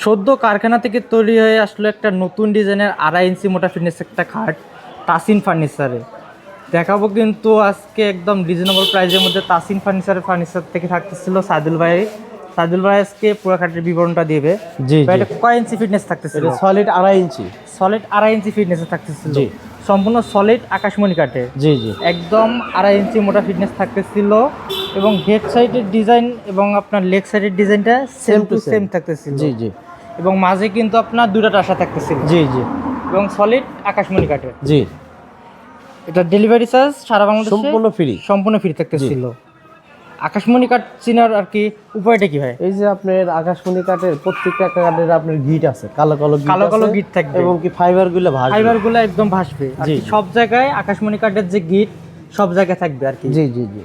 সদ্য কারখানা থেকে তৈরি হয়ে আসলো একটা নতুন ডিজাইনের 2.5 ইঞ্চি মোটা ফিটনেস একটা খাট তাসিন ফার্নিচারে দেখাবো। কিন্তু আজকে একদম রিজনেবল প্রাইসের মধ্যে তাসিন ফার্নিচার থেকে থাকতেছিল সাইদুল ভাই আজকে পুরো খাটের বিবরণটা দিবে। জি জি। এটা কয় ইঞ্চি ফিটনেস থাকতেছিল? সলিড 2.5 ইঞ্চি। সলিড 2.5 ইঞ্চি ফিটনেসে থাকতেছিল। জি। সম্পূর্ণ সলিড আকাশমণি কাঠে। জি জি। একদম 2.5 ইঞ্চি মোটা ফিটনেস থাকতেছিল এবং হেড সাইডের ডিজাইন এবং আপনার লেগ সাইডের ডিজাইনটা সেম টু সেম থাকতেছিল। জি জি। এবং মাঝে কিন্তু আপনার দুটো টাসা থাকতেছিল। জি জি। এবং সলিড আকাশমণি কাঠের। জি। এটা ডেলিভারি চার্জ সারা বাংলাদেশে সম্পূর্ণ ফ্রি থাকতেছিল। আকাশমণি কাঠ চিনার আর কি উপায়টা কি হয়? এই যে আপনার আকাশমণি কাঠের প্রত্যেকটা কাঠের আপনার গিট আছে, কালো কালো গিট থাকবে এবং কি ফাইবারগুলো একদম ভাসবে। আর জি, কি সব জায়গায় আকাশমণি কাঠের যে গিট সব জায়গায় থাকবে আর কি। জি জি জি।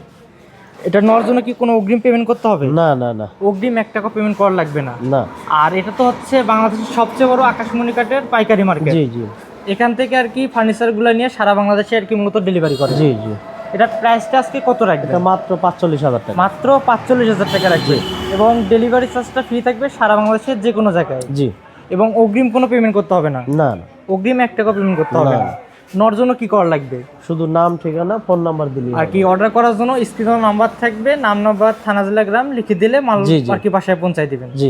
এটা নেওয়ার জন্য কি কোনো অগ্রিম পেমেন্ট করতে হবে? না না না, অগ্রিম 1 টাকা পেমেন্ট করা লাগবে না। না। আর এটা তো হচ্ছে বাংলাদেশের সবচেয়ে বড় আকাশমণি কাঠের পাইকারি মার্কেট। জি জি। এখান থেকে আর কি ফার্নিচারগুলো নিয়ে সারা বাংলাদেশে আর কি মূলত ডেলিভারি করে। জি জি। এটার প্রাইসটা আজকে কত রাখবে? এটা মাত্র 45,000 টাকা। মাত্র 45,000 টাকা রাখবে এবং ডেলিভারি চার্জটা ফ্রি থাকবে সারা বাংলাদেশের যে কোনো জায়গায়। জি। এবং অগ্রিম কোনো পেমেন্ট করতে হবে না। না না, অগ্রিম 1 টাকা পেমেন্ট করতে হবে না। নেওয়ার জন্য কি করা লাগবে? শুধু নাম, ঠিকানা, ফোন নাম্বার দিলেই আর কি অর্ডার করার জন্য স্ক্রিনে নাম্বার থাকবে, নাম, নাম্বার, থানা, জেলা, গ্রাম লিখে দিলে মাল আর কি বাসায় পৌঁছায় দিবেন। জি।